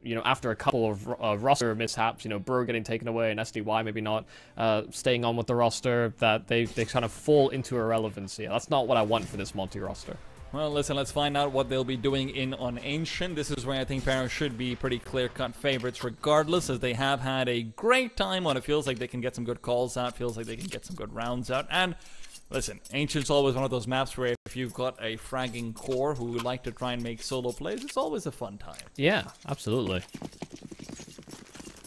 you know, after a couple of roster mishaps, you know, Burrow getting taken away and SDY maybe not staying on with the roster, that they kind of fall into irrelevancy. That's not what I want for this Monte roster. Well, listen, let's find out what they'll be doing in on Ancient. This is where I think PERA should be pretty clear-cut favorites regardless, as they have had a great time on it. Feels like they can get some good calls out, feels like they can get some good rounds out, and listen, Ancient's always one of those maps where if you've got a fragging core who like to try and make solo plays, it's always a fun time. Yeah, absolutely.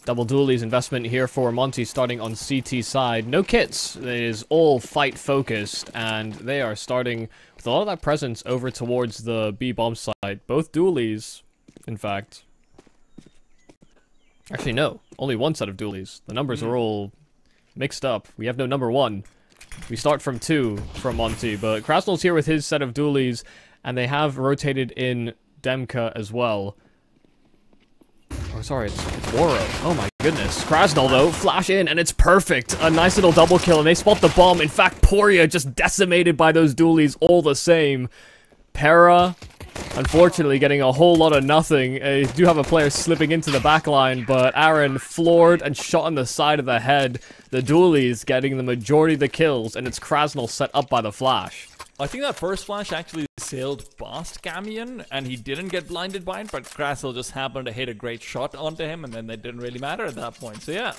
Double dualies investment here for Monte starting on CT side. No kits. It is all fight focused, and they are starting with a lot of that presence over towards the B bomb side. Both dualies, in fact. Actually, no. Only one set of dualies. The numbers are all mixed up. We have no number 1. We start from 2 from Monte, but Krasnol's here with his set of dualies, and they have rotated in Demka as well. Oh, sorry, it's Woro. Oh my goodness. Krasnol, though, flash in, and it's perfect. A nice little double kill, and they spot the bomb. In fact, Poria just decimated by those dualies all the same. PERA, unfortunately, getting a whole lot of nothing. You do have a player slipping into the backline, but Aaron floored and shot on the side of the head. The dualies getting the majority of the kills, and it's Krasnol set up by the flash. I think that first flash actually sailed past Camion, and he didn't get blinded by it, but Krasnol just happened to hit a great shot onto him, and then it didn't really matter at that point. So yeah,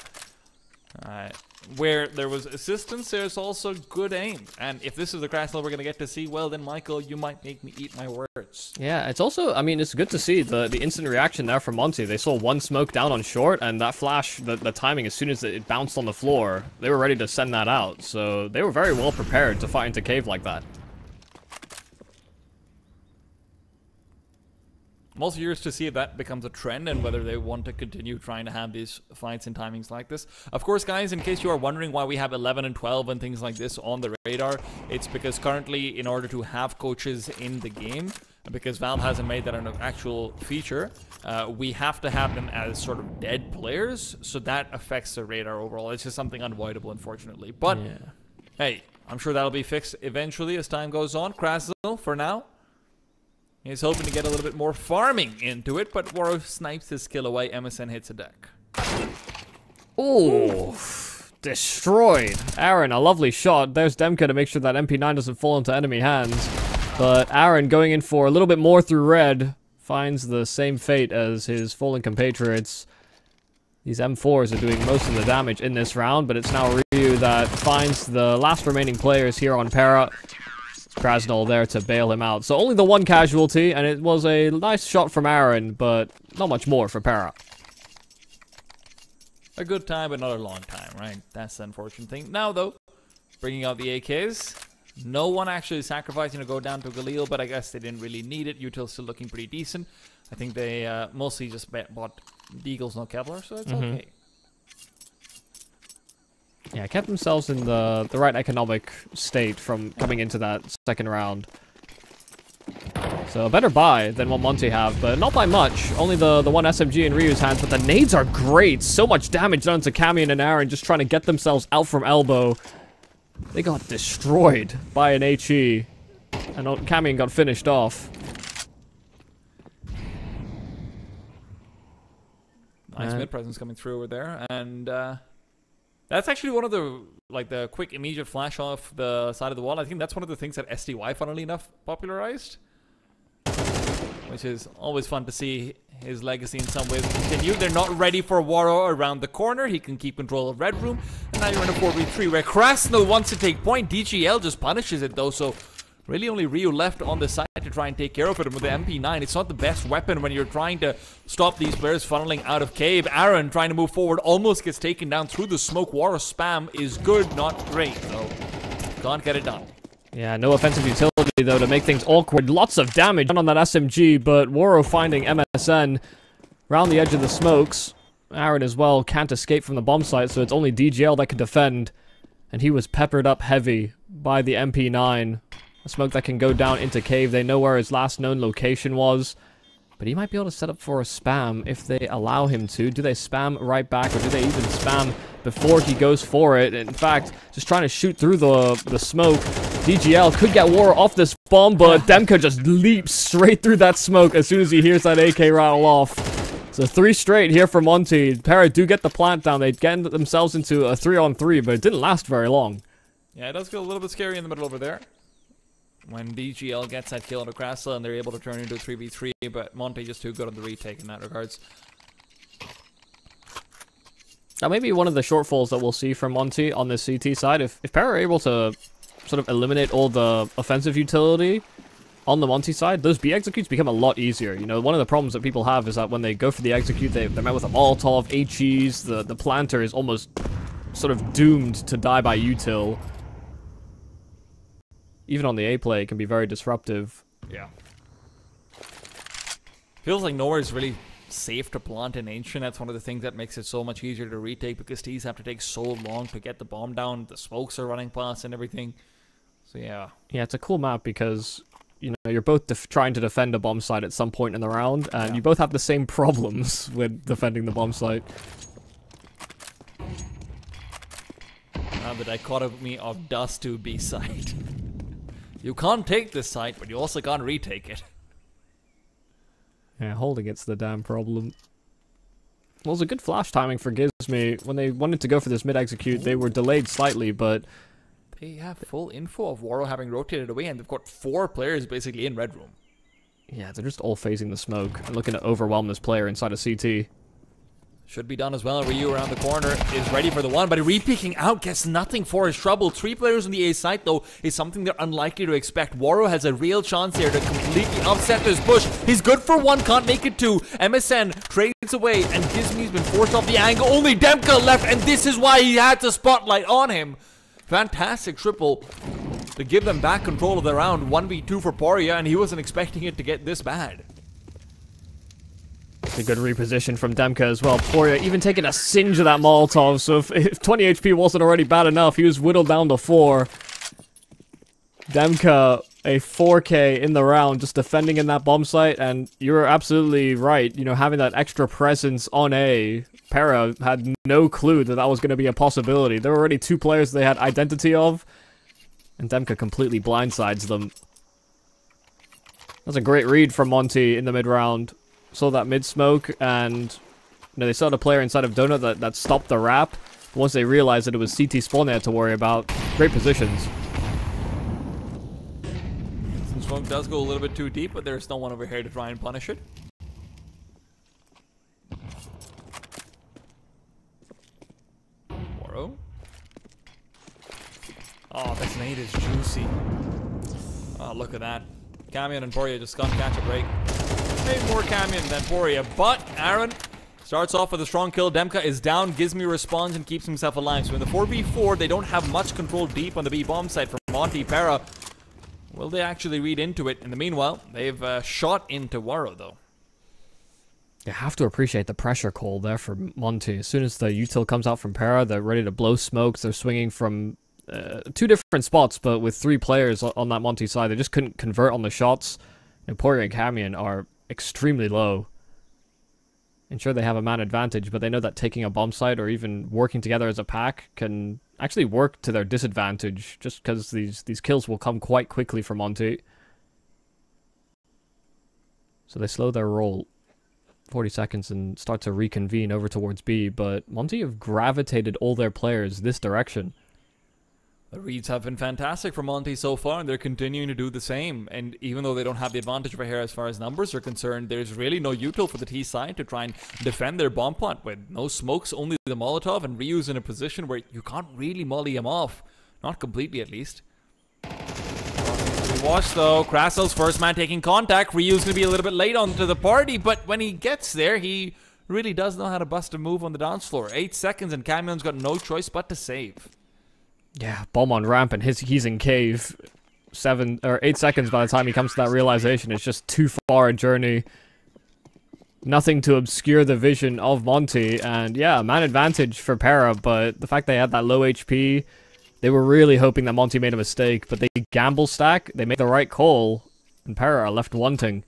where there was assistance, there's also good aim. And if this is the Krasnol we're going to get to see, well then, Michael, you might make me eat my words. Yeah, it's also, I mean, it's good to see the instant reaction there from Monte. They saw one smoke down on short, and that flash, the timing, as soon as it bounced on the floor, they were ready to send that out. So they were very well prepared to fight into cave like that. I'm also curious to see if that becomes a trend and whether they want to continue trying to have these fights and timings like this. Of course, guys, in case you are wondering why we have 11 and 12 and things like this on the radar, it's because currently, in order to have coaches in the game, because Valve hasn't made that an actual feature, we have to have them as sort of dead players, so that affects the radar overall. It's just something unavoidable, unfortunately. But, yeah, hey, I'm sure that'll be fixed eventually as time goes on. Krasnol, for now, he's hoping to get a little bit more farming into it, but Woro snipes his kill away. MSN hits a deck. Ooh, destroyed. Aaron, a lovely shot. There's Demka to make sure that MP9 doesn't fall into enemy hands. But Aaron going in for a little bit more through red finds the same fate as his fallen compatriots. These M4s are doing most of the damage in this round, but it's now Ryu that finds the last remaining players here on PERA. Krasnol there to bail him out. So only the one casualty, and it was a nice shot from Aaron, but not much more for PERA. A good time, but not a long time, right? That's the unfortunate thing. Now, though, bringing out the AKs. No one actually sacrificing to go down to Galil, but I guess they didn't really need it. Util's still looking pretty decent. I think they mostly just bought Deagles, no Kevlar, so it's okay. Yeah, kept themselves in the right economic state from coming into that second round. So a better buy than what Monte have, but not by much. Only the one SMG in Ryu's hands, but the nades are great. So much damage done to Camion and Aaron just trying to get themselves out from elbow. They got destroyed by an HE, and Camion got finished off. Nice mid presence coming through over there, and that's actually one of the quick immediate flash off the side of the wall. I think that's one of the things that SDY, funnily enough, popularized, which is always fun to see his legacy in some ways continue. They're not ready for Woro around the corner. He can keep control of Red Room, and now you're in a 4v3 where Krasnol wants to take point. DGL just punishes it though, so really only Ryu left on the side to try and take care of it. And with the MP9, it's not the best weapon when you're trying to stop these players funneling out of cave. Aaron trying to move forward almost gets taken down through the smoke. Woro spam is good, not great, so can't get it done. Yeah, no offensive utility though to make things awkward. Lots of damage on that SMG, but Woro finding MSN around the edge of the smokes. Aaron as well can't escape from the bomb site, so it's only DGL that can defend. And he was peppered up heavy by the MP9. A smoke that can go down into cave. They know where his last known location was. But he might be able to set up for a spam if they allow him to. Do they spam right back, or do they even spam before he goes for it? In fact, just trying to shoot through the smoke. DGL could get Woro off this bomb, but Demka just leaps straight through that smoke as soon as he hears that AK rattle off. So So 3 straight here for Monte. PERA do get the plant down. They get themselves into a 3-on-3, but it didn't last very long. Yeah, it does feel a little bit scary in the middle over there. When DGL gets that kill on the Crastle and they're able to turn into a 3v3, but Monte just too good on the retake in that regards. That may be one of the shortfalls that we'll see from Monte on the CT side. If PERA are able to sort of eliminate all the offensive utility on the Monte side, those B executes become a lot easier. You know, one of the problems that people have is that when they go for the execute, they're met with a Molotov, HEs, the planter is almost sort of doomed to die by util. Even on the A play, it can be very disruptive. Yeah. Feels like nowhere is really safe to plant in Ancient. That's one of the things that makes it so much easier to retake, because T's have to take so long to get the bomb down. The smokes are running past and everything. So yeah. Yeah, it's a cool map because, you know, you're both trying to defend a bomb site at some point in the round, and you both have the same problems with defending the bomb site. Now the dichotomy of dust to B site. You can't take this site, but you also can't retake it. Yeah, holding it's the damn problem. Well, it was a good flash timing for Gizme. When they wanted to go for this mid-execute, they were delayed slightly, but... They have full info of Waro having rotated away, and they've got 4 players basically in Red Room. Yeah, they're just all facing the smoke and looking to overwhelm this player inside of CT. Should be done as well. Ryu around the corner is ready for the one, but re-peeking out gets nothing for his trouble. 3 players on the A site, though, is something they're unlikely to expect. Waro has a real chance here to completely upset this push. He's good for 1, can't make it 2. MSN trades away, and Gizme's been forced off the angle. Only Demka left, and this is why he had the spotlight on him. Fantastic triple to give them back control of the round. 1v2 for Poria, and he wasn't expecting it to get this bad. It's a good reposition from Demka as well. Poria even taking a singe of that Molotov, so if 20 HP wasn't already bad enough, he was whittled down to 4. Demka, a 4K in the round, just defending in that bomb site, and you're absolutely right. You know, having that extra presence on A, PERA had no clue that that was going to be a possibility. There were already 2 players they had identity of, and Demka completely blindsides them. That's a great read from Monte in the mid-round. Saw that mid-smoke, and you know, they saw the player inside of Donut that stopped the wrap. Once they realized that it was CT spawn they had to worry about, great positions. Some smoke does go a little bit too deep, but there's no one over here to try and punish it. Waro. Oh, this nade is juicy. Oh, look at that. Camion and Poria just can't catch a break. Maybe more Camion than Poria, but Aaron starts off with a strong kill. Demka is down, Gizme responds and keeps himself alive. So in the 4v4, they don't have much control deep on the B bomb site from Monte. PERA, will they actually read into it? In the meanwhile, they've shot into Waro, though. You have to appreciate the pressure call there for Monte. As soon as the util comes out from PERA, they're ready to blow smokes. They're swinging from 2 different spots, but with 3 players on that Monte side, they just couldn't convert on the shots. And Poria and Camion are extremely low. Ensure they have a man advantage, but they know that taking a bomb site or even working together as a pack can actually work to their disadvantage, just because these kills will come quite quickly for Monte. So they slow their roll 40 seconds and start to reconvene over towards B, but Monte have gravitated all their players this direction. The reads have been fantastic for Monte so far, and they're continuing to do the same. And even though they don't have the advantage over here as far as numbers are concerned, there's really no util for the T side to try and defend their bomb plant with no smokes, only the Molotov, and Ryu's in a position where you can't really molly him off. Not completely, at least. We watch, though. Krassel's first man taking contact. Ryu's going to be a little bit late onto the party, but when he gets there, he really does know how to bust a move on the dance floor. 8 seconds, and Camion's got no choice but to save. Yeah, bomb on ramp and he's in cave. 7 or 8 seconds by the time he comes to that realization. It's just too far a journey. Nothing to obscure the vision of Monte. And yeah, man advantage for PERA, but the fact they had that low HP, they were really hoping that Monte made a mistake, but they gamble stack, they made the right call, and PERA are left wanting.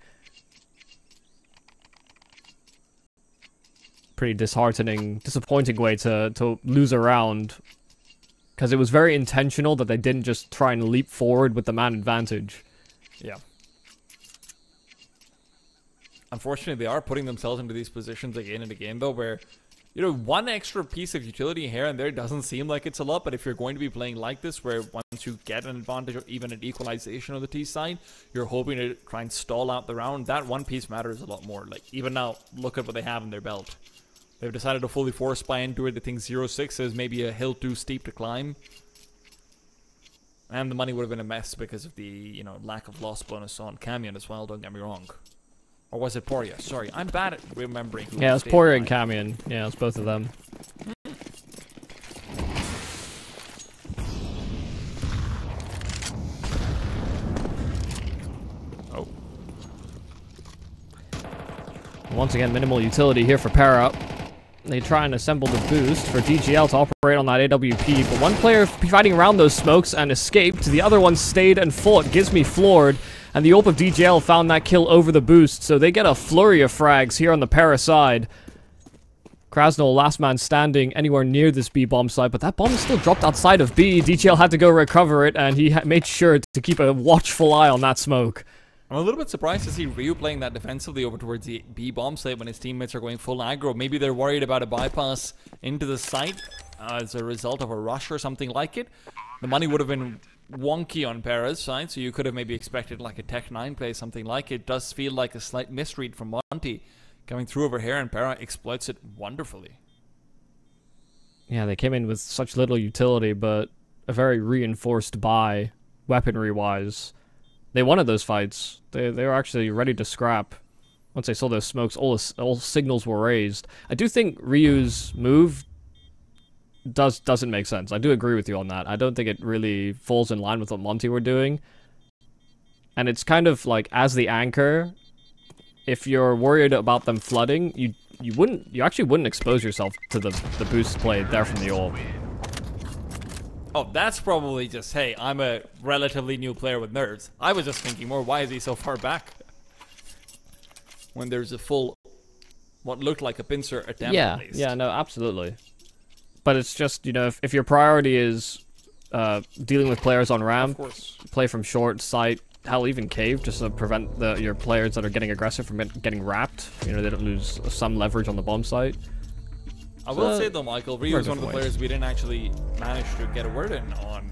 Pretty disheartening, disappointing way to lose a round. Because it was very intentional that they didn't just try and leap forward with the man advantage. Yeah. unfortunately, they are putting themselves into these positions again and again, though, where, you know, one extra piece of utility here and there doesn't seem like it's a lot, but if you're going to be playing like this, where once you get an advantage or even an equalization on the T side, you're hoping to try and stall out the round, that one piece matters a lot more. Like, even now, look at what they have in their belt. They've decided to fully force buy into it. They think 0-6 is maybe a hill too steep to climb. And the money would have been a mess because of the, you know, lack of loss bonus on Camion as well, don't get me wrong. Or was it PERA? Sorry, I'm bad at remembering who. Yeah, it's PERA and Camion. Yeah, it's both of them. Oh. Once again, minimal utility here for PERA. They try and assemble the boost for DGL to operate on that AWP, but one player fighting around those smokes and escaped. The other one stayed and fought. Gives me floored. And the AWP of DGL found that kill over the boost, so they get a flurry of frags here on the PERA side. Krasnal, last man standing anywhere near this B bomb site, but that bomb is still dropped outside of B. DGL had to go recover it, and he made sure to keep a watchful eye on that smoke. I'm a little bit surprised to see Ryu playing that defensively over towards the B bomb site when his teammates are going full aggro. Maybe they're worried about a bypass into the site as a result of a rush or something like it. The money would have been wonky on PERA's side, so you could have maybe expected like a Tech 9 play, something like it. Does feel like a slight misread from Monte coming through over here, and PERA exploits it wonderfully. Yeah, they came in with such little utility, but a very reinforced buy, weaponry-wise. They wanted those fights. They were actually ready to scrap. Once they saw those smokes, all signals were raised. I do think Ryu's move doesn't make sense. I do agree with you on that. I don't think it really falls in line with what Monte were doing. And it's kind of like, as the anchor, if you're worried about them flooding, you actually wouldn't expose yourself to the boost play there from the AWP. Oh, that's probably just, hey, I'm a relatively new player with nerves. I was just thinking more, why is he so far back? When there's a full, what looked like a pincer attempt, yeah, at least. Yeah, no, absolutely. But it's just, you know, if your priority is dealing with players on ramp, play from short, sight, hell, even cave, just to prevent your players that are getting aggressive from getting wrapped. You know, they don't lose some leverage on the bomb site. I will say though, Michael, Ryu is one of the players we didn't actually manage to get a word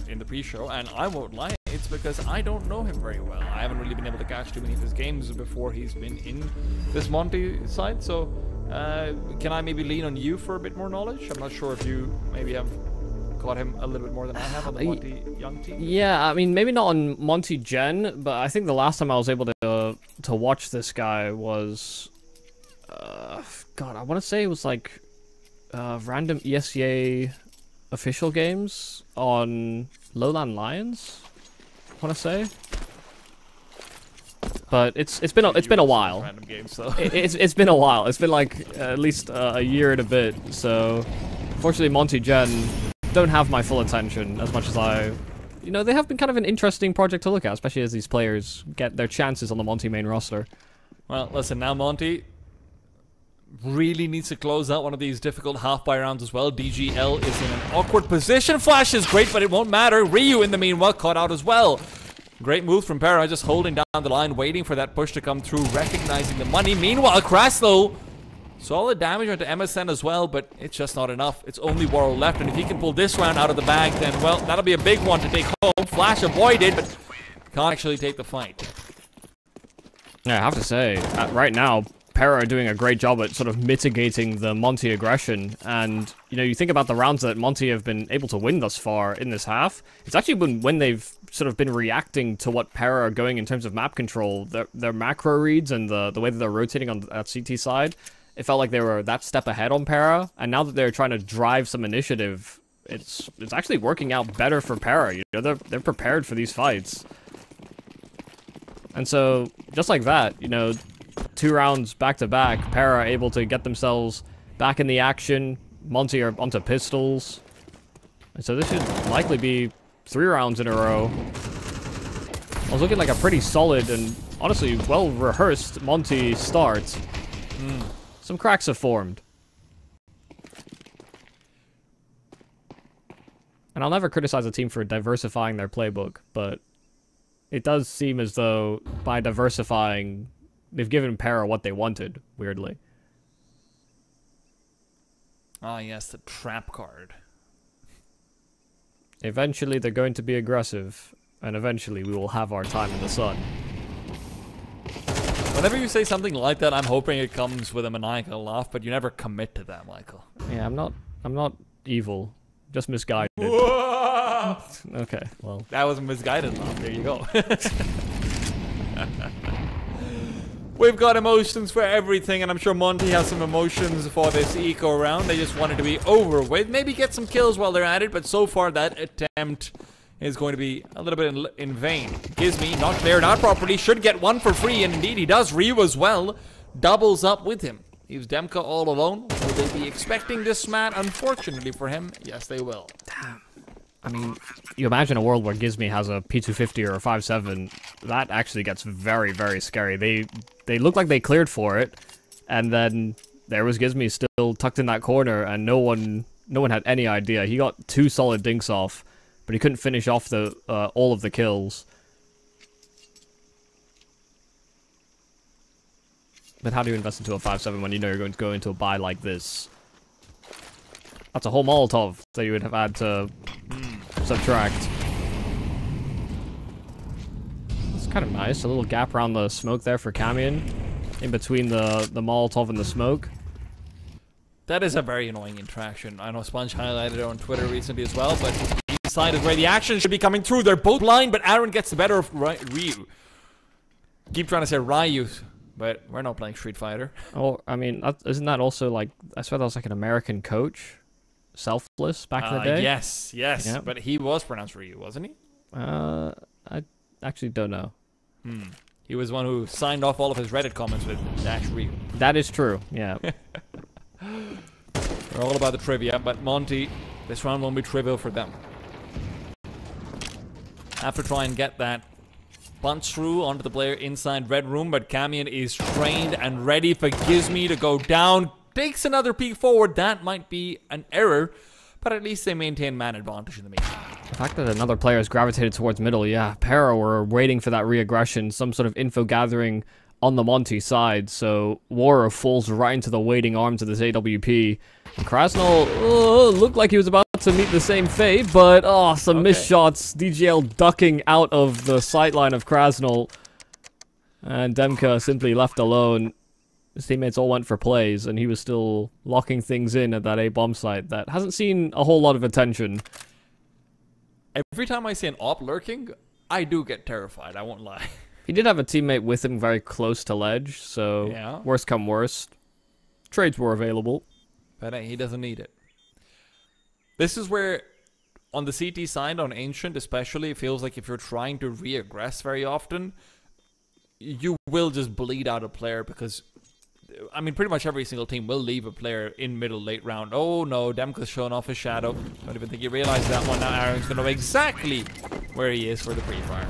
in the pre-show, and I won't lie, it's because I don't know him very well. I haven't really been able to catch too many of his games before he's been in this Monte side, so can I maybe lean on you for a bit more knowledge? I'm not sure if you maybe have caught him a little bit more than I have on the Monte young team. Yeah, I mean, maybe not on Monte Gen, but I think the last time I was able to watch this guy was, God, I want to say it was like random ESEA official games on Lowland Lions, I want to say. But it's been a while. Random games, so. it's been a while. It's been like at least a year and a bit. So unfortunately, Monte Gen don't have my full attention as much as I. You know, they have been kind of an interesting project to look at, especially as these players get their chances on the Monte main roster. Well, listen, now Monte really needs to close out one of these difficult half-buy rounds as well. DGL is in an awkward position. Flash is great, but it won't matter. Ryu, in the meanwhile, caught out as well. Great move from PERA, just holding down the line, waiting for that push to come through, recognizing the money. Meanwhile, Krasnal, solid damage onto MSN as well, but it's just not enough. It's only Worrell left, and if he can pull this round out of the bag, then, well, that'll be a big one to take home. Flash avoided, but can't actually take the fight. Yeah, I have to say, right now, PERA are doing a great job at sort of mitigating the Monte aggression, and you know, you think about the rounds that Monte have been able to win thus far in this half, it's actually been when they've sort of been reacting to what PERA are going in terms of map control, their macro reads and the way that they're rotating on that CT side. It felt like they were that step ahead on PERA, and now that they're trying to drive some initiative, it's actually working out better for PERA. You know, they're prepared for these fights. And so, just like that, you know, 2 rounds back-to-back, PERA able to get themselves back in the action. Monte are onto pistols. And so this should likely be 3 rounds in a row. I was looking like a pretty solid and, honestly, well-rehearsed Monte start. Some cracks have formed. And I'll never criticize a team for diversifying their playbook, but it does seem as though by diversifying, they've given PERA what they wanted, weirdly. Ah, yes, the trap card. Eventually, they're going to be aggressive, and eventually we will have our time in the sun. Whenever you say something like that, I'm hoping it comes with a maniacal laugh, but you never commit to that, Michael. Yeah, I'm not evil. Just misguided. Okay, well. That was a misguided laugh. There you go. We've got emotions for everything, and I'm sure Monte has some emotions for this eco round. They just wanted to be over with. Maybe get some kills while they're at it, but so far that attempt is going to be a little bit in vain. Gizmi, not cleared out properly, should get one for free, and indeed he does. Ryu as well, doubles up with him. Leaves Demka all alone. Will they be expecting this man? Unfortunately for him, yes they will. Damn. I mean, you imagine a world where Gizmi has a P250 or a 5.7, that actually gets very, very scary. They look like they cleared for it, and then there was Gizmi still tucked in that corner, and no one had any idea. He got 2 solid dinks off, but he couldn't finish off the all of the kills. But how do you invest into a 5.7 when you know you're going to go into a buy like this? That's a whole Molotov that you would have had to subtract. It's kind of nice. A little gap around the smoke there for Camion. In between the Molotov and the smoke. That is a very annoying interaction. I know Sponge highlighted it on Twitter recently as well, but inside is where the action should be coming through. They're both blind, but Aaron gets the better of Ryu. Keep trying to say Ryu, but we're not playing Street Fighter. Oh, I mean, isn't that also like... I swear that was like an American coach? Selfless back in the day? Yes, Yep. but he was pronounced Ryu, wasn't he? I actually don't know. He was one who signed off all of his Reddit comments with -Ryu. That is true, yeah. We're all about the trivia, but Monte, this round won't be trivial for them. Have to try and get that punch through onto the player inside red room, but Camion is trained and ready for Gizmi to go down. Takes another peek forward. That might be an error, but at least they maintain man advantage in the meantime. The fact that another player has gravitated towards middle, yeah. PERA were waiting for that re-aggression, some sort of info gathering on the Monte side, so Wara falls right into the waiting arms of this AWP. And Krasnal looked like he was about to meet the same fate, but some missed shots. DGL ducking out of the sightline of Krasnal. And Demka simply left alone. His teammates all went for plays, and he was still locking things in at that A-bomb site that hasn't seen a whole lot of attention. Every time I see an op lurking, I do get terrified, I won't lie. He did have a teammate with him very close to ledge, so yeah. Worst come worst. Trades were available. But hey, he doesn't need it. This is where, on the CT side, on Ancient especially, it feels like if you're trying to re-aggress very often, you will just bleed out a player because... I mean, pretty much every single team will leave a player in middle, late round. Oh no, Demka's showing off his shadow. Don't even think he realized that one. Now Aaron's going to know exactly where he is for the pre-fire.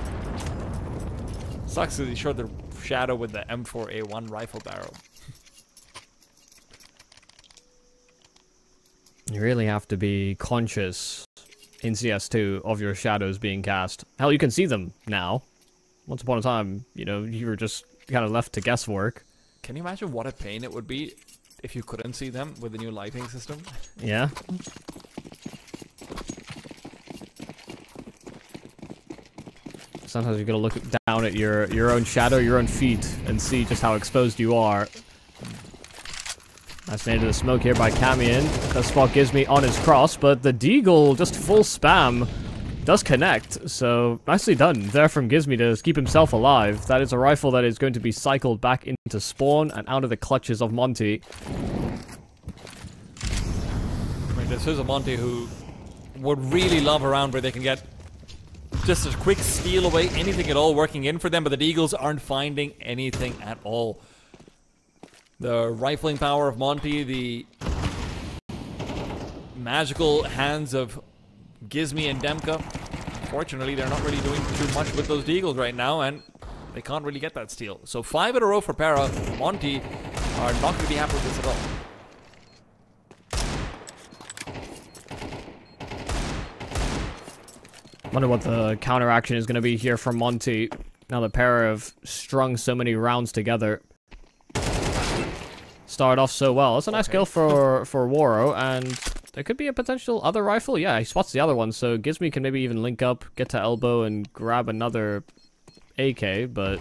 Sucks that he showed the shadow with the M4A1 rifle barrel. You really have to be conscious in CS2 of your shadows being cast. Hell, you can see them now. Once upon a time, you know, you were just kind of left to guesswork. Can you imagine what a pain it would be if you couldn't see them with the new lighting system? Yeah. Sometimes you gotta look down at your own shadow, your own feet, and see just how exposed you are. That's made into the smoke here by Camion. Does spot Gizmi on his cross, but the Deagle, just full spam, does connect. So, nicely done there from Gizmi to keep himself alive. That is a rifle that is going to be cycled back into spawn and out of the clutches of Monte. I mean, this is a Monte who would really love a round where they can get just a quick steal away, anything at all working in for them, but the Deagles aren't finding anything at all. The rifling power of Monte, the magical hands of Gizmi and Demka. Unfortunately, they're not really doing too much with those Deagles right now, and they can't really get that steal. So 5 in a row for PERA. Monte are not going to be happy with this at all. Wonder what the counteraction is going to be here from Monte. Now that PERA have strung so many rounds together. start off so well. That's a nice kill for Waro, and there could be a potential other rifle. Yeah, he spots the other one, so Gizmy can maybe even link up, get to elbow, and grab another AK, but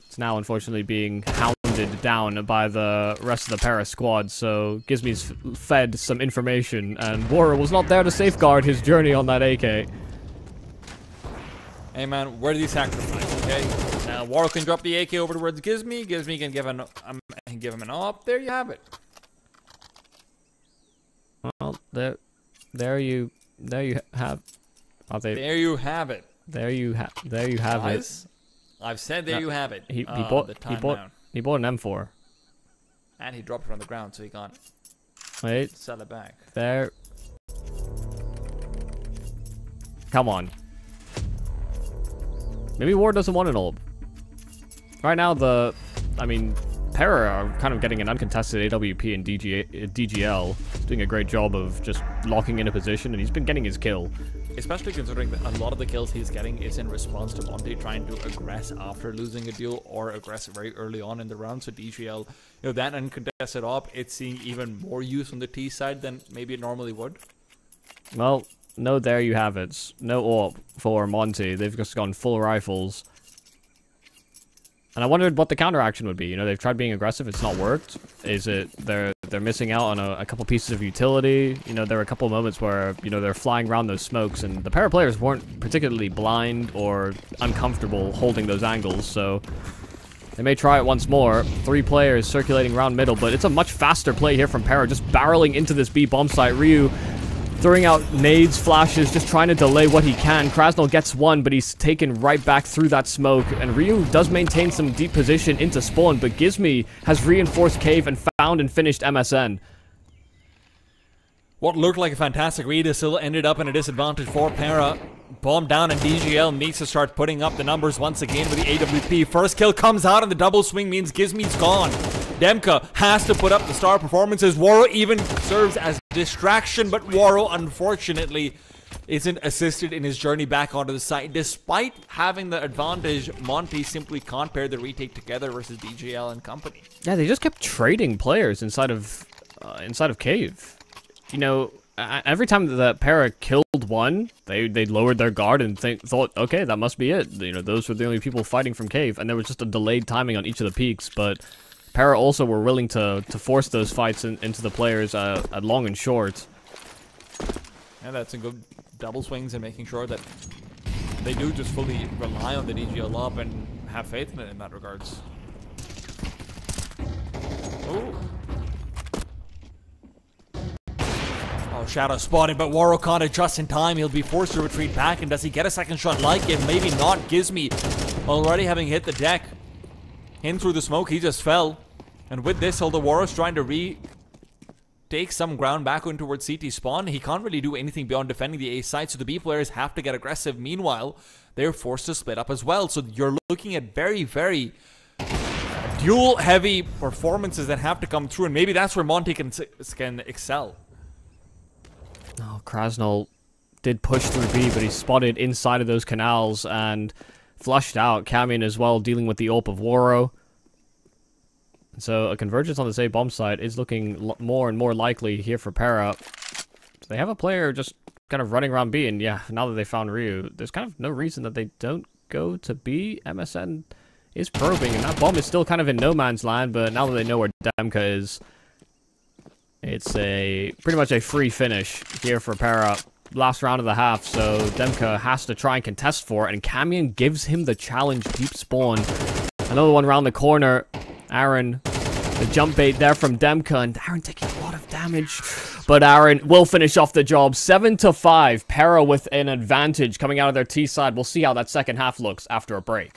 it's now unfortunately being hounded down by the rest of the PERA squad, so Gizmy's fed some information, and Waro was not there to safeguard his journey on that AK. Hey man, where do you sacrifice, okay? Now Waro can drop the AK over towards Gizmy. Gizmy can give him an op. There you have it. Well, there you have. There you have it. There you have it. I've said there you have it. He bought an M4. And he dropped it on the ground, so he can't sell it back. There. Come on. Maybe Ward doesn't want an ult. Right now, PERA are kind of getting an uncontested AWP and DGL. He's doing a great job of just locking in a position, and he's been getting his kill. Especially considering that a lot of the kills he's getting is in response to Monte trying to aggress after losing a duel or aggress very early on in the round. So DGL, that uncontested op, it's seeing even more use on the T side than maybe it normally would. Well, no, there you have it. No AWP for Monte. They've just gone full rifles. And I wondered what the counteraction would be. They've tried being aggressive. It's not worked. Is it they're missing out on a couple pieces of utility? There were a couple moments where, they're flying around those smokes, and the PERA players weren't particularly blind or uncomfortable holding those angles, so they may try it once more. 3 players circulating around middle, but it's a much faster play here from PERA, just barreling into this B bomb site. Ryu throwing out nades, flashes, just trying to delay what he can. Krasnal gets one, but he's taken right back through that smoke. And Ryu does maintain some deep position into spawn, but Gizmy has reinforced cave and found and finished MSN. What looked like a fantastic read still ended up in a disadvantage for PERA. Bomb down, and DGL needs to start putting up the numbers once again with the AWP. First kill comes out, and the double swing means Gizmy's gone. Demka has to put up the star performances. Waro even serves as distraction, but Waro, unfortunately, isn't assisted in his journey back onto the site. Despite having the advantage, Monte simply can't pair the retake together versus DGL and company. Yeah, they just kept trading players inside of cave. Every time that PERA killed one, they lowered their guard and thought, okay, that must be it. Those were the only people fighting from cave, and there was just a delayed timing on each of the peaks, but PERA also were willing to force those fights into the players at long and short. And that's a good double swings and making sure that they do just fully rely on the DGL up and have faith in it in that regards. Ooh. Oh, Shadow spotted, but Waro caught it just in time. He'll be forced to retreat back, and does he get a second shot like it? Maybe not. Gizmy already having hit the deck. In through the smoke, he just fell. And with this, although Waro's trying to take some ground back in towards CT spawn, he can't really do anything beyond defending the A side, so the B players have to get aggressive. Meanwhile, they're forced to split up as well. So you're looking at very, very duel-heavy performances that have to come through, and maybe that's where Monte can excel. Oh, Krasnal did push through B, but he's spotted inside of those canals and flushed out. Camion as well, dealing with the AWP of Waro. So a convergence on this A bomb site is looking more and more likely here for PERA. They have a player just kind of running around B, and yeah, now that they found Ryu, there's kind of no reason that they don't go to B. MSN is probing, and that bomb is still kind of in no man's land, but now that they know where Demka is, it's pretty much a free finish here for PERA. Last round of the half, so Demka has to try and contest for it, and Camion gives him the challenge. Deep spawn. Another one around the corner. Aaron, the jump bait there from Demka, and Aaron taking a lot of damage, but Aaron will finish off the job. 7-5, PERA with an advantage coming out of their T side. We'll see how that second half looks after a break.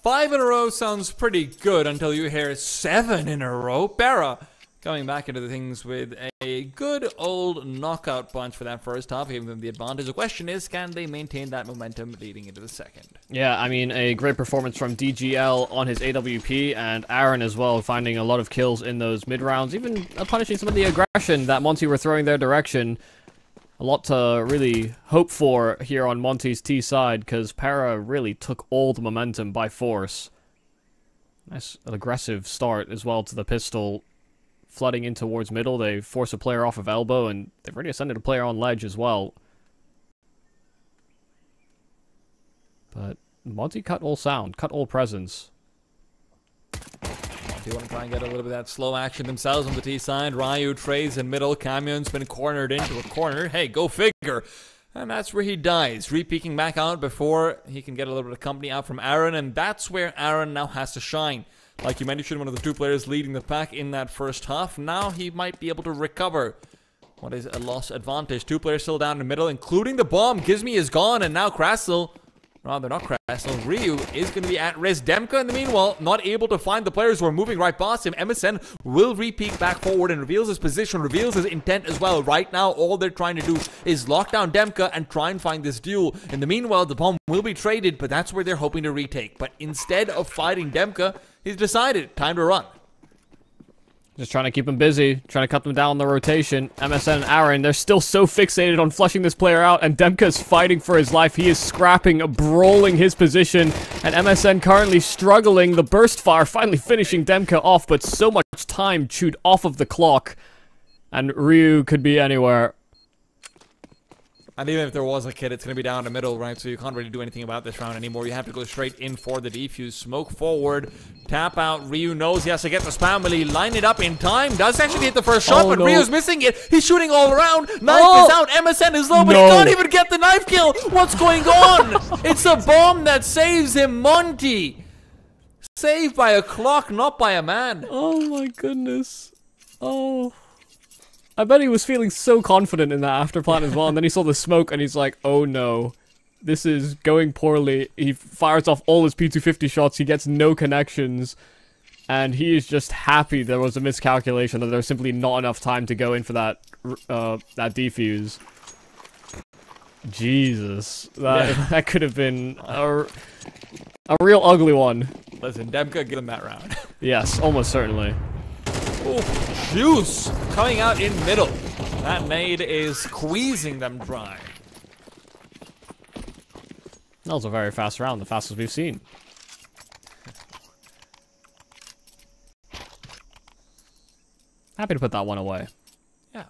5 in a row sounds pretty good until you hear 7 in a row. PERA coming back into the things with a good old knockout punch for that first half, giving them the advantage. The question is, can they maintain that momentum leading into the second? Yeah, I mean, a great performance from DGL on his AWP, and Aaron as well, finding a lot of kills in those mid-rounds, even punishing some of the aggression that Monte were throwing their direction. A lot to really hope for here on Monte's T side, because PERA really took all the momentum by force. Nice aggressive start as well to the pistol. Flooding in towards middle, they force a player off of elbow, and they've already ascended a player on ledge as well. But Monte cut all sound, cut all presence. Monte want to try and get a little bit of that slow action themselves on the T side. Ryu trades in middle, Camion's been cornered into a corner. Hey, go figure. And that's where he dies, re-peeking back out before he can get a little bit of company out from Aaron, and that's where Aaron now has to shine. Like you mentioned, one of the 2 players leading the pack in that first half. Now he might be able to recover what is a lost advantage. 2 players still down in the middle, including the bomb. Gizmi is gone, and now Krasl, rather not Krasl, Ryu is going to be at risk. Demka, in the meanwhile, not able to find the players who are moving right past him. MSN will re-peek back forward and reveals his position, reveals his intent as well. Right now, all they're trying to do is lock down Demka and try and find this duel. In the meanwhile, the bomb will be traded, but that's where they're hoping to retake. But instead of fighting Demka, he's decided, time to run. Just trying to keep him busy, trying to cut them down the rotation. MSN and Aaron, they're still so fixated on flushing this player out, and Demka's fighting for his life. He is scrapping, brawling his position, and MSN currently struggling. The burst fire finally finishing Demka off, but so much time chewed off of the clock, and Ryu could be anywhere. And even if there was a kid, it's going to be down the middle, right? So you can't really do anything about this round anymore. You have to go straight in for the defuse. Smoke forward. Tap out. Ryu knows he has to get the spam melee. Line it up in time. Does actually hit the first shot, but no. Ryu's missing it. He's shooting all around. Knife is out. MSN is low, but he can't even get the knife kill. What's going on? It's a bomb that saves him. Monte. Saved by a clock, not by a man. Oh my goodness. Oh. I bet he was feeling so confident in that afterplant as well, and then he saw the smoke and he's like, oh no, this is going poorly. He fires off all his P250 shots, he gets no connections, and he is just happy there was a miscalculation, that there's simply not enough time to go in for that defuse. Jesus, that could have been a real ugly one. Listen, Demka, get him that round. Yes, almost certainly. Oh, juice coming out in middle. That nade is squeezing them dry. That was a very fast round, the fastest we've seen. Happy to put that one away. Yeah.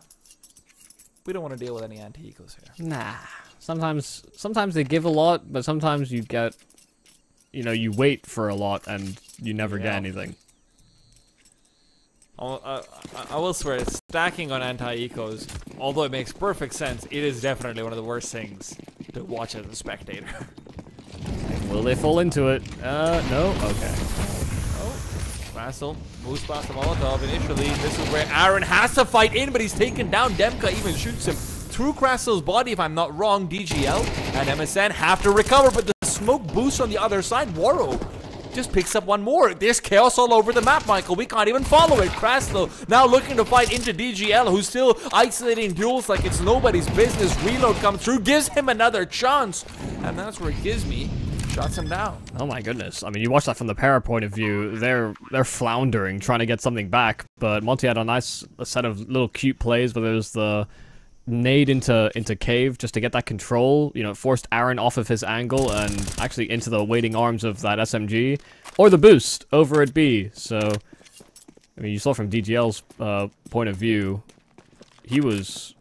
We don't want to deal with any anti-ecos here. Nah. Sometimes they give a lot, but sometimes you get, you know, you wait for a lot and you never get anything. I will swear, stacking on anti-ecos, although it makes perfect sense, it is definitely one of the worst things to watch as a spectator. Will they fall into it? No? Okay. Oh, Vassal moves past the Molotov initially. This is where Aaron has to fight in, but he's taken down. Demka even shoots him through Krassel's body, if I'm not wrong. DGL and MSN have to recover, but the smoke boost on the other side. Waro just picks up one more. There's chaos all over the map, Michael. We can't even follow it. Krasl now looking to fight into DGL, who's still isolating duels like it's nobody's business. Reload comes through, gives him another chance. And that's where Gizmi shuts him down. Oh my goodness. I mean, you watch that from the PERA point of view. They're floundering, trying to get something back. But Monte had a nice set of little cute plays where there's the nade into cave just to get that control. You know, it forced Aaron off of his angle and actually into the waiting arms of that SMG, or the boost over at B. So I mean, you saw from DGL's point of view, he was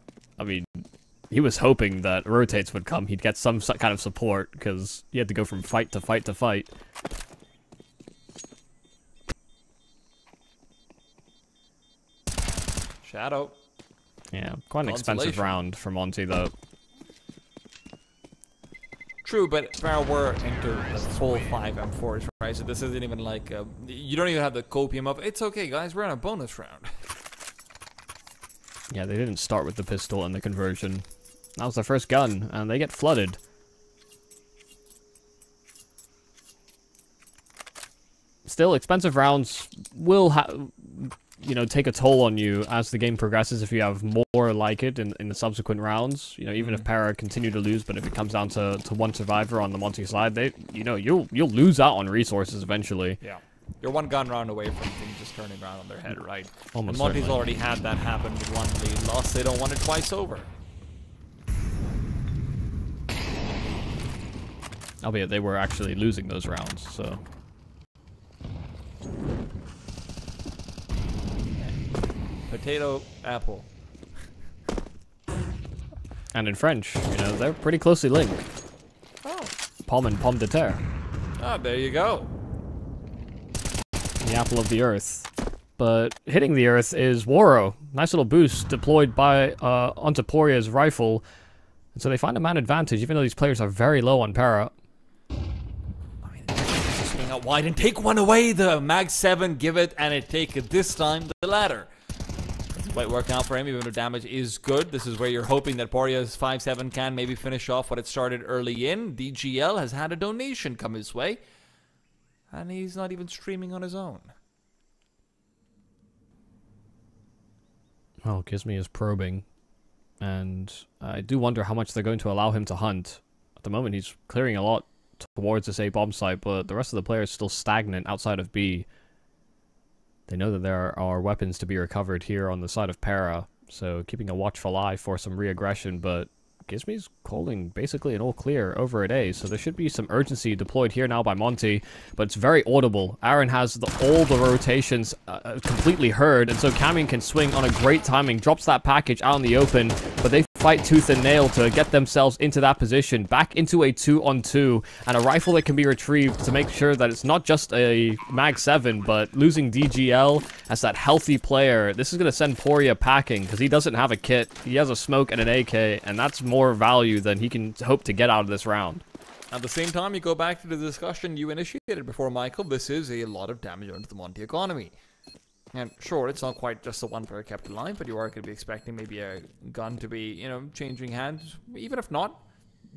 hoping that rotates would come. He'd get some kind of support because he had to go from fight to fight to fight. Shadow. Yeah, quite an expensive round for Monte, though. True, but PERA were into the full 5 M4s, right? So this isn't even like, you don't even have the copium of, it's okay, guys, we're on a bonus round. Yeah, they didn't start with the pistol and the conversion. That was their first gun, and they get flooded. still, expensive rounds will take a toll on you as the game progresses if you have more like it in the subsequent rounds. Even if PERA continue to lose, but if it comes down to one survivor on the Monte side, you'll lose out on resources eventually. Yeah. You're one gun round away from things just turning around on their head, right? Almost. And Monte's already had that happen with one lead loss. They don't want it twice over. Albeit they were actually losing those rounds, so. Potato, apple. And in French, they're pretty closely linked. Oh. Pomme and pomme de terre. Ah, there you go. The apple of the earth. But hitting the earth is Waro. Nice little boost deployed by onto Poria's rifle. And so they find a man advantage, even though these players are very low on PERA. Swing out wide and take one away. The Mag 7, give it, and it take it this time, the ladder. Doesn't quite work out for him, even though damage is good. This is where you're hoping that Poria's 5-7 can maybe finish off what it started early in. DGL has had a donation come his way. And he's not even streaming on his own. Well, Gizmi is probing. And I do wonder how much they're going to allow him to hunt. At the moment, he's clearing a lot towards this A bomb site, but the rest of the players still stagnant outside of B. They know that there are weapons to be recovered here on the side of PERA, so keeping a watchful eye for some re-aggression, but Gizmi's calling basically an all clear over at A, so there should be some urgency deployed here now by Monte, but it's very audible. Aaron has all the rotations completely heard, and so Camion can swing on a great timing, drops that package out in the open, but they fight tooth and nail to get themselves into that position, back into a 2-on-2, and a rifle that can be retrieved to make sure that it's not just a Mag 7, but losing DGL as that healthy player. This is going to send Poria packing, because he doesn't have a kit, he has a smoke and an AK, and that's more value than he can hope to get out of this round. At the same time, you go back to the discussion you initiated before, Michael. This is a lot of damage onto the Monte economy. And sure, it's not quite just the one player kept alive, but you are going to be expecting maybe a gun to be, changing hands. Even if not,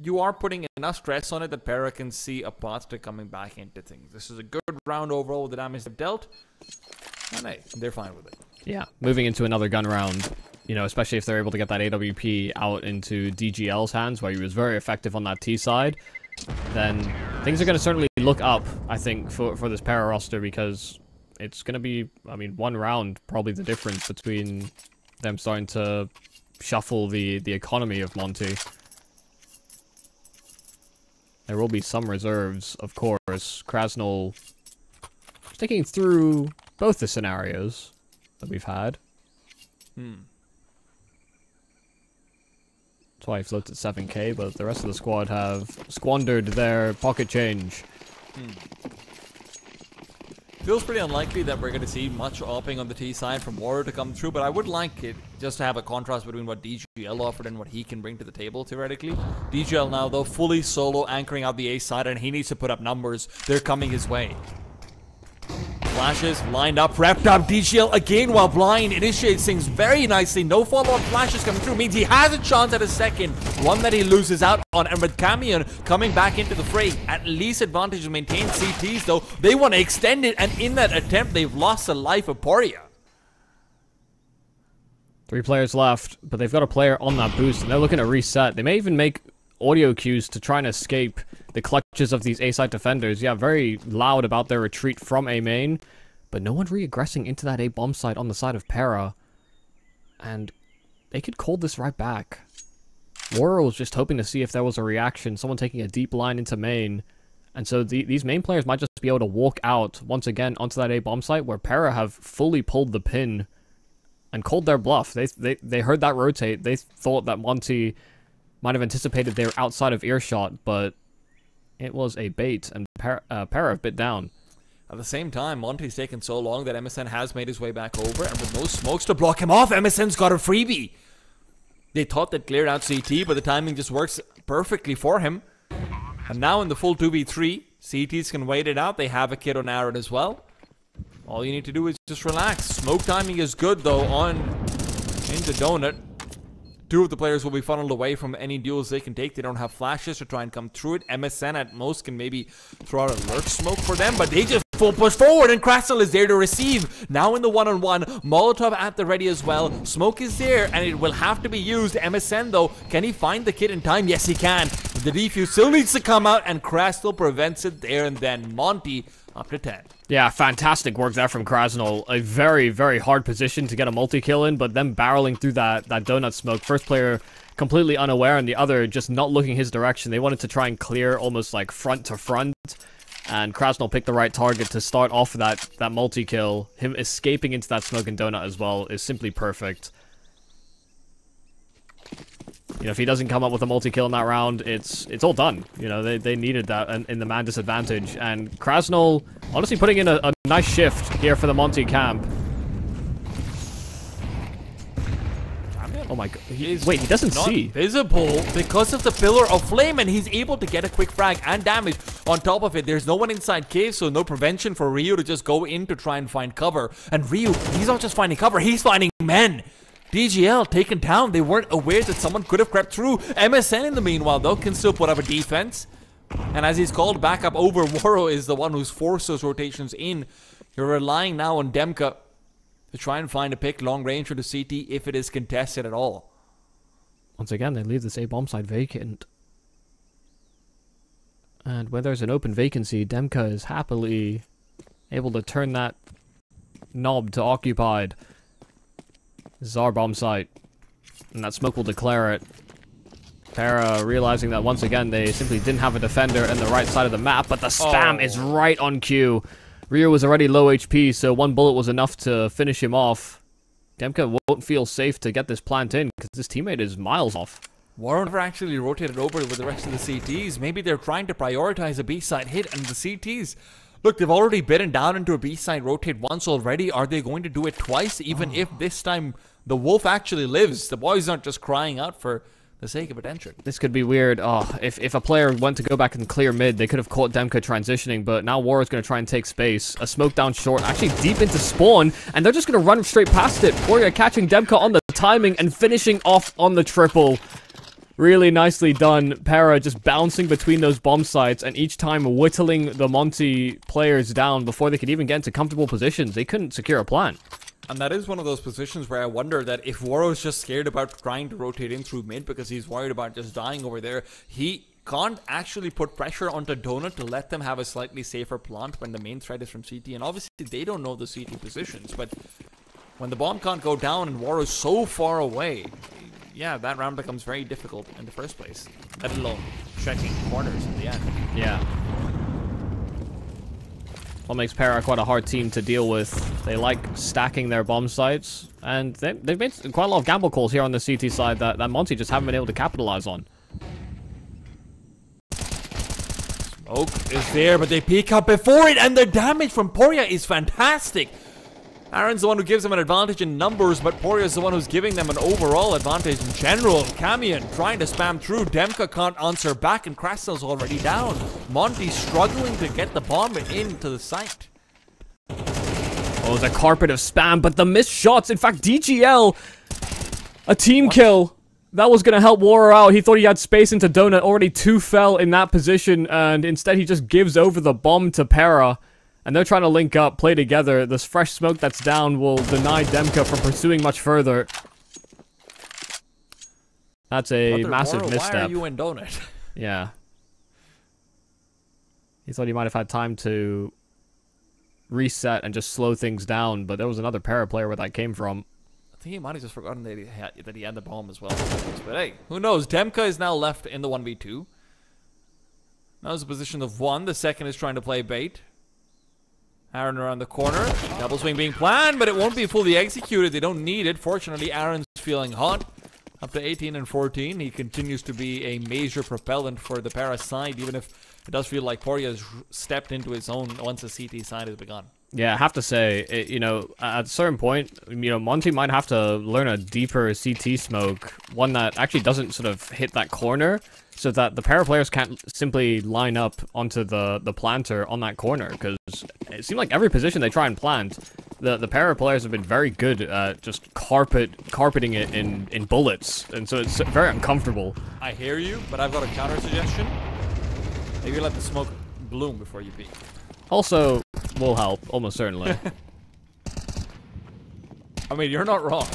you are putting enough stress on it that PERA can see a path to coming back into things. This is a good round overall with the damage they've dealt. And hey, they're fine with it. Yeah, moving into another gun round, especially if they're able to get that AWP out into DGL's hands, where he was very effective on that T side, then things are going to certainly look up, I think, for this PERA roster, because it's going to be, one round, probably the difference between them starting to shuffle the economy of Monte. There will be some reserves, of course. Krasnal sticking through both the scenarios that we've had. That's why he floats at 7k, but the rest of the squad have squandered their pocket change. Feels pretty unlikely that we're going to see much opping on the T side from Warrior to come through, but I would like it just to have a contrast between what DGL offered and what he can bring to the table, theoretically. DGL now, though, fully solo, anchoring out the A side, and he needs to put up numbers. They're coming his way. Flashes lined up, wrapped up. DGL again while blind initiates things very nicely. No follow-up flashes coming through means he has a chance at a second, one that he loses out on. And with Camion coming back into the fray, at least advantage is maintained. CTs though, they want to extend it, and in that attempt they've lost the life of Poria. 3 players left, but they've got a player on that boost, and they're looking to reset. They may even make audio cues to try and escape the clutches of these A-side defenders. Yeah, very loud about their retreat from A main, but no one re-aggressing into that A bomb site on the side of PERA. And they could call this right back. Waro was just hoping to see if there was a reaction, someone taking a deep line into main. And so these main players might just be able to walk out once again onto that A bomb site where PERA have fully pulled the pin and called their bluff. They heard that rotate. They thought that Monte might have anticipated they were outside of earshot, but it was a bait, and PERA bit down. At the same time, Monte's taken so long that MSN has made his way back over, and with no smokes to block him off, MSN's got a freebie. They thought they'd cleared out CT, but the timing just works perfectly for him. And now in the full 2v3, CTs can wait it out. They have a kid on Aaron as well. All you need to do is just relax. Smoke timing is good, though, into Donut. 2 of the players will be funneled away from any duels they can take. They don't have flashes to try and come through it. MSN at most can maybe throw out a lurk smoke for them, but they just Full push forward, and Krasnal is there to receive. Now in the one-on-one, Molotov at the ready as well. Smoke is there, and it will have to be used. MSN, though, can he find the kid in time? Yes, he can. The defuse still needs to come out, and Krasnal prevents it there and then. Monte up to 10. Yeah, fantastic work there from Krasnal. A very, very hard position to get a multi-kill in, but them barreling through that donut smoke. First player completely unaware, and the other just not looking his direction. They wanted to try and clear almost like front to front. And Krasnal picked the right target to start off that multi-kill. Him escaping into that smoke and donut as well is simply perfect. You know, if he doesn't come up with a multi-kill in that round, it's all done. You know, they needed that in the man disadvantage. And Krasnal honestly putting in a nice shift here for the Monte camp. Oh my god. Wait, he doesn't see. Visible because of the pillar of flame, and he's able to get a quick frag and damage on top of it. There's no one inside cave, so no prevention for Ryu to just go in to try and find cover. And Ryu, he's not just finding cover, he's finding men. DGL taken down. They weren't aware that someone could have crept through. MSN in the meanwhile, though, can still put up a defense. And as he's called back up over, Waro is the one who's forced those rotations in. You're relying now on Demka to try and find a pick long range for the CT if it is contested at all. Once again, they leave this A bomb site vacant. And when there's an open vacancy, Demka is happily able to turn that knob to occupied. This is our bomb site, and that smoke will declare it. PERA realizing that once again they simply didn't have a defender in the right side of the map, but the spam is right on cue. Ryu was already low HP, so one bullet was enough to finish him off. Demka won't feel safe to get this plant in, because his teammate is miles off. Warren never actually rotated over with the rest of the CTs. Maybe they're trying to prioritize a B-side hit, and the CTs... Look, they've already bitten down into a B-side rotate once already. Are they going to do it twice, even if this time the wolf actually lives? The boys aren't just crying out for the sake of attention. This could be weird. If a player went to go back and clear mid, they could have caught Demka transitioning, but now War's going to try and take space. A smoke down short, actually deep into spawn, and they're just going to run straight past it. Warrior catching Demka on the timing and finishing off on the triple. Really nicely done. PERA just bouncing between those bomb sites and each time whittling the Monte players down before they could even get into comfortable positions. They couldn't secure a plant. And that is one of those positions where I wonder that if Waro's just scared about trying to rotate in through mid because he's worried about just dying over there, he can't actually put pressure onto Donut to let them have a slightly safer plant when the main threat is from CT. And obviously they don't know the CT positions, but when the bomb can't go down and Waro's so far away, yeah, that round becomes very difficult in the first place, let alone checking corners in the end. Yeah. What makes PERA quite a hard team to deal with. They like stacking their bomb sites, and they've made quite a lot of gamble calls here on the CT side that Monte just haven't been able to capitalize on. Smoke is there, but they peek up before it, and the damage from Poria is fantastic. Aaron's the one who gives them an advantage in numbers, but Poria is the one who's giving them an overall advantage in general. Camion trying to spam through. Demka can't answer back, and Krasnal's already down. Monte struggling to get the bomb into the site. Oh, the carpet of spam, but the missed shots. In fact, DGL, a team kill. That was going to help Warrior out. He thought he had space into Donut. Already 2 fell in that position, and instead he just gives over the bomb to PERA. And they're trying to link up, play together. This fresh smoke that's down will deny Demka from pursuing much further. That's a massive misstep. Why are you in Donut? Yeah. He thought he might have had time to reset and just slow things down, but there was another PERA player where that came from. I think he might have just forgotten that he had the bomb as well. But hey, who knows? Demka is now left in the 1v2. Now it's a position of 1. The second is trying to play bait. Aaron around the corner. Double swing being planned, but it won't be fully executed. They don't need it. Fortunately, Aaron's feeling hot. Up to 18 and 14. He continues to be a major propellant for the PERA side, even if it does feel like Poria has stepped into his own once the CT side has begun. Yeah, I have to say, you know, at a certain point, you know, Monte might have to learn a deeper CT smoke, one that actually doesn't sort of hit that corner, so that the PERA players can't simply line up onto the planter on that corner, because it seemed like every position they try and plant, the PERA players have been very good at just carpeting it in bullets, and so it's very uncomfortable. I hear you, but I've got a counter suggestion. Maybe let the smoke bloom before you peek. Also, will help, almost certainly. I mean, you're not wrong.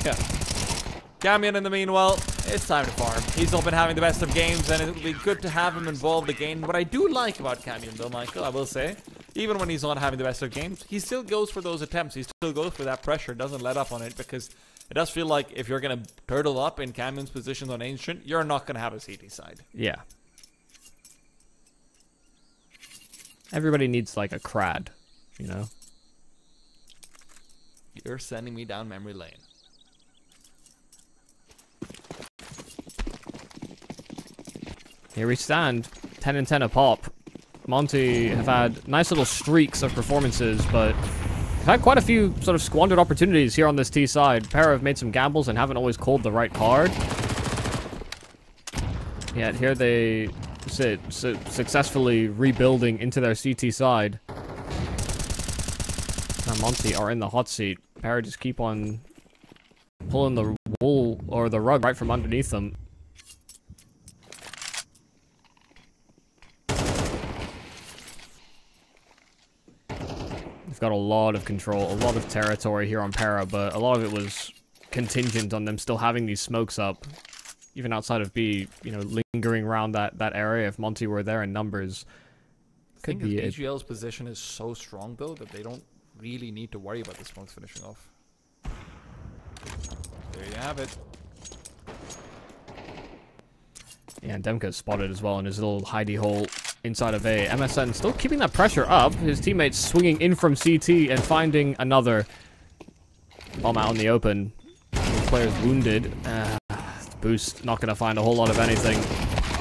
Yeah. Camion, in the meanwhile, it's time to farm. He's not been having the best of games, and it would be good to have him involved again. What I do like about Camion, though, Michael, I will say, even when he's not having the best of games, he still goes for those attempts. He still goes for that pressure, doesn't let up on it, because it does feel like if you're going to turtle up in Camion's position on Ancient, you're not going to have a CT side. Yeah. Everybody needs, like, a crad, you know? You're sending me down memory lane. Here we stand, 10 and 10 a pop. Monte have had nice little streaks of performances, but they've had quite a few sort of squandered opportunities here on this T side. PERA have made some gambles and haven't always called the right card. Yet here they sit, successfully rebuilding into their CT side. Now Monte are in the hot seat. PERA just keep on pulling the wool or the rug right from underneath them. They've got a lot of control, a lot of territory here on PERA, but a lot of it was contingent on them still having these smokes up. Even outside of B, you know, lingering around that area, if Monte were there in numbers. Could be it. BGL's position is so strong, though, that they don't really need to worry about the smokes finishing off. There you have it. Yeah, and Demka's spotted as well in his little hidey hole inside of A. MSN still keeping that pressure up. His teammates swinging in from CT and finding another bomb out in the open. The player's wounded. Boost not going to find a whole lot of anything.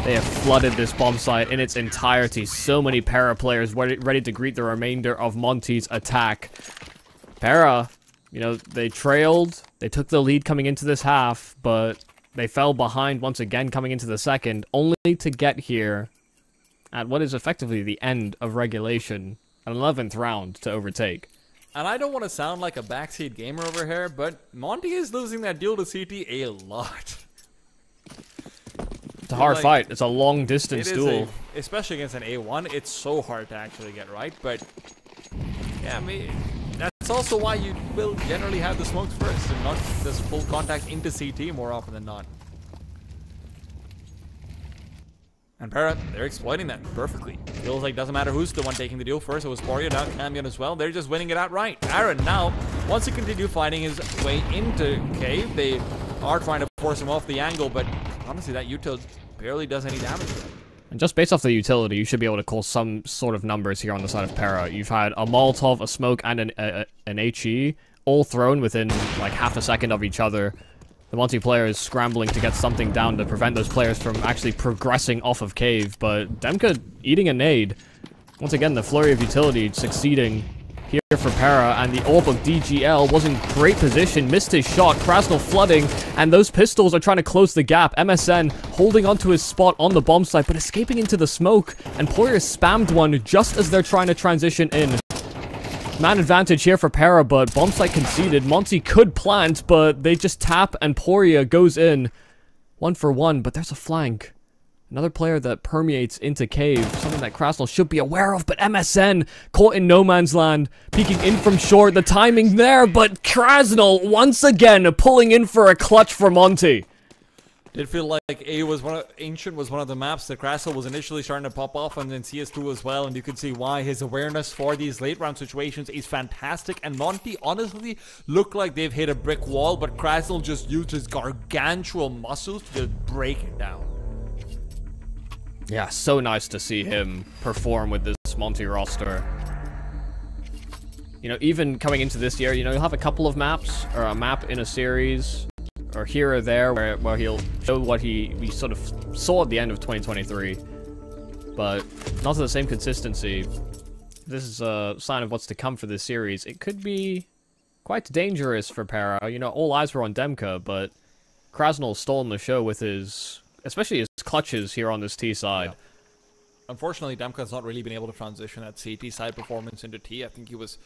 They have flooded this bomb site in its entirety. So many PERA players ready to greet the remainder of Monte's attack. PERA, you know, they trailed. They took the lead coming into this half, but they fell behind once again coming into the second, only to get here at what is effectively the end of regulation, an 11th round to overtake. And I don't want to sound like a backseat gamer over here, but Monte is losing that duel to CT a lot. It's a hard fight. It's a long distance duel. Especially against an A1, it's so hard to actually get right, but yeah, I mean, that's also why you will generally have the smokes first and not just full contact into CT more often than not. And PERA, they're exploiting that perfectly. Feels like doesn't matter who's the one taking the deal first. It was Poria, now Camion as well. They're just winning it outright. Aaron now wants to continue fighting his way into Cave. They are trying to force him off the angle, but honestly, that util barely does any damage to him. And just based off the utility, you should be able to call some sort of numbers here on the side of PERA. You've had a Molotov, a smoke, and an HE all thrown within like half a second of each other. The Monte player is scrambling to get something down to prevent those players from actually progressing off of Cave, but Demka eating a nade. Once again, the flurry of utility succeeding here for PERA, and the orb of DGL was in great position, missed his shot, Krasnal flooding, and those pistols are trying to close the gap. MSN holding onto his spot on the bomb site, but escaping into the smoke, and Poirier spammed one just as they're trying to transition in. Man advantage here for PERA, but bomb site conceded. Monte could plant, but they just tap, and Poirier goes in. 1 for 1, but there's a flank. Another player that permeates into Cave, something that Krasnal should be aware of, but MSN caught in no man's land, peeking in from short, the timing there, but Krasnal once again pulling in for a clutch for Monte. Did feel like Ancient was one of the maps that Krasnal was initially starting to pop off, and then CS2 as well, and you can see why his awareness for these late round situations is fantastic. And Monte honestly look like they've hit a brick wall, but Krasnal just used his gargantuan muscles to just break it down. Yeah, so nice to see him perform with this Monte roster. You know, even coming into this year, you know, you'll have a couple of maps, or a map in a series, or here or there, where he'll show what we sort of saw at the end of 2023. But not to the same consistency. This is a sign of what's to come for this series. It could be quite dangerous for PERA. You know, all eyes were on Demka, but Krasnal stolen the show with especially his clutches here on this T side. Yeah. Unfortunately, Demka's not really been able to transition that CT side performance into T. I think he was,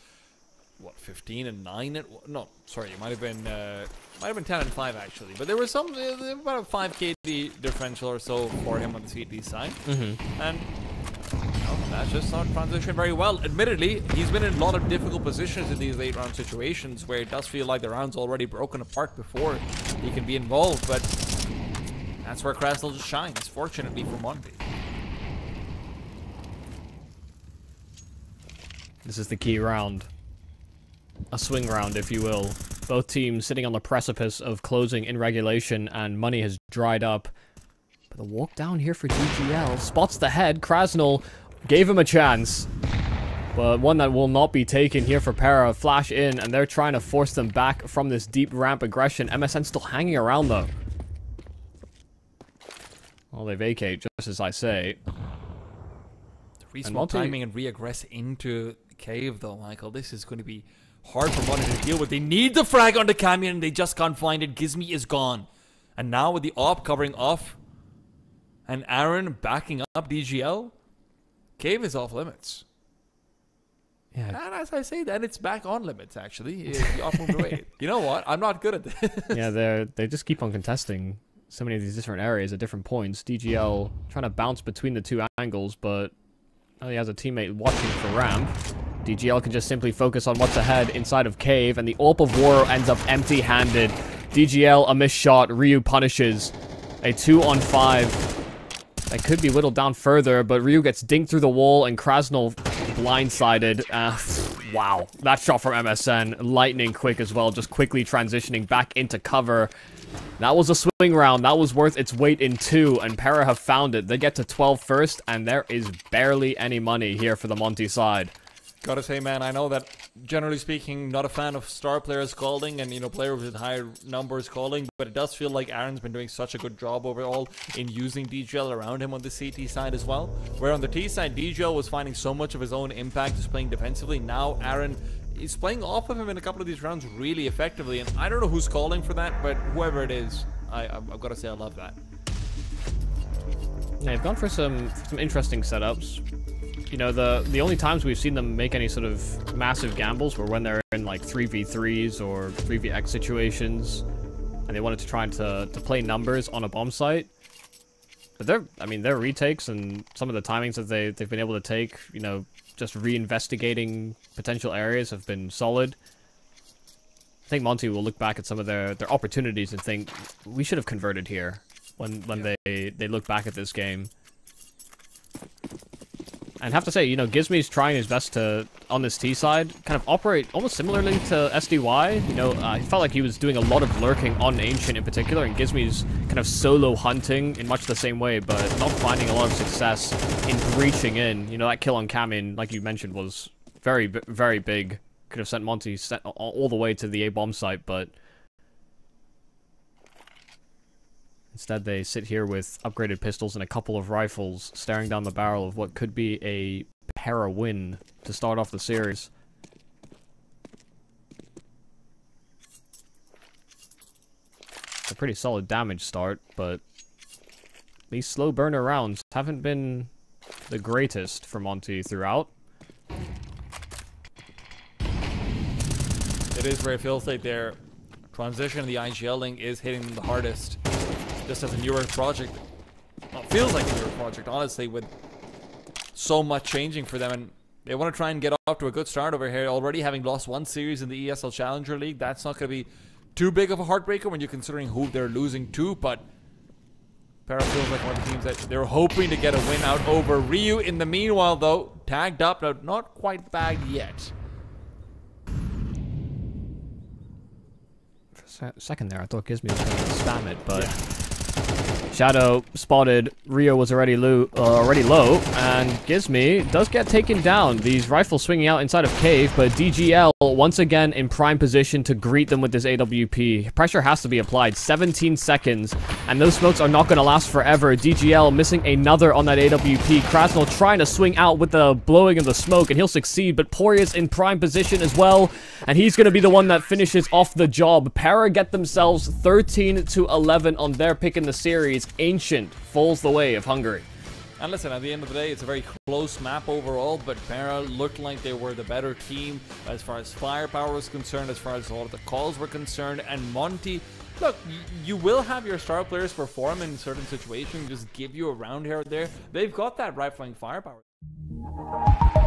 what, 15 and 9? No, sorry, it might have been 10 and 5 actually. But there was about a 5 KD differential or so for him on the CT side. And you know, That's just not transitioned very well. Admittedly, he's been in a lot of difficult positions in these late round situations where it does feel like the round's already broken apart before he can be involved, but that's where Krasnal just shines, fortunately for Monte. This is the key round. A swing round, if you will. Both teams sitting on the precipice of closing in regulation, and money has dried up. But the walk down here for DGL spots the head. Krasnal gave him a chance, but one that will not be taken here for PERA. Flash in, and they're trying to force them back from this deep ramp aggression. MSN still hanging around, though. Well, they vacate, just as I say. Respawn timing and re-aggress into cave, though, Michael. This is going to be hard for Monte to deal with. They need the frag on the Camion, and they just can't find it. Gizmi is gone. And now with the AWP covering off, and Aaron backing up DGL, cave is off limits. Yeah. And as I say that, it's back on limits, actually. The AWP moved away. You know what? I'm not good at this. Yeah, they just keep on contesting so many of these different areas at different points. DGL trying to bounce between the two angles, but he has a teammate watching for ramp. DGL can just simply focus on what's ahead inside of cave, and the AWP of War ends up empty-handed. DGL, a missed shot. Ryu punishes. A 2-on-5. That could be whittled down further, but Ryu gets dinked through the wall, and Krasnal blindsided. Wow. That shot from MSN. Lightning quick as well, just quickly transitioning back into cover. That was a swing round. That was worth its weight in 2, and PERA have found it. They get to 12 first, and there is barely any money here for the Monte side. Gotta say, man, I know that, generally speaking, not a fan of star players calling and, you know, players with higher numbers calling, but it does feel like Aaron's been doing such a good job overall in using DGL around him on the CT side as well. Where on the T side, DGL was finding so much of his own impact just playing defensively. Now Aaron is playing off of him in a couple of these rounds really effectively, and I don't know who's calling for that, but whoever it is, I've got to say I love that. Yeah, they've gone for some interesting setups. You know, the only times we've seen them make any sort of massive gambles were when they're in like 3v3s or 3vx situations, and they wanted to try to play numbers on a bomb site. But their retakes and some of the timings that they've been able to take, you know, just reinvestigating potential areas have been solid. I think Monte will look back at some of their opportunities and think, we should have converted here when they look back at this game. And have to say, you know, Gizmi's trying his best to, on this T side, kind of operate almost similarly to SDY. You know, I felt like he was doing a lot of lurking on Ancient in particular, and Gizmi's kind of solo hunting in much the same way, but not finding a lot of success in breaching in. You know, that kill on Camin, like you mentioned, was very, very big. Could have sent Monte all the way to the A-bomb site, but instead, they sit here with upgraded pistols and a couple of rifles, staring down the barrel of what could be a PERA win to start off the series. It's a pretty solid damage start, but these slow burner rounds haven't been the greatest for Monte throughout. It is where it feels like their transition in the IGL link is hitting them the hardest. Just as a newer project, well, it feels like a newer project, honestly, with so much changing for them, and they want to try and get off to a good start over here. Already having lost one series in the ESL Challenger League, that's not going to be too big of a heartbreaker when you're considering who they're losing to, but PERA feels like one of the teams that they're hoping to get a win out over. Ryu, in the meanwhile, though, tagged up, now not quite bagged yet. For a second there, I thought Gizmi was going to spam it, but... Yeah. Shadow spotted. Rio was already low, and Gizmi does get taken down. These rifles swinging out inside of cave, but DGL once again in prime position to greet them with this AWP. Pressure has to be applied. 17 seconds, and those smokes are not going to last forever. DGL missing another on that AWP. Krasnal trying to swing out with the blowing of the smoke, and he'll succeed, but Poiria's in prime position as well, and he's going to be the one that finishes off the job. PERA get themselves 13-11 on their pick in the series. Ancient falls the way of Hungary. And listen, at the end of the day, it's a very close map overall, but PERA looked like they were the better team as far as firepower was concerned, as far as all of the calls were concerned. And Monte, look, you will have your star players perform in certain situations, just give you a round here or there. They've got that right-flank firepower. Bye.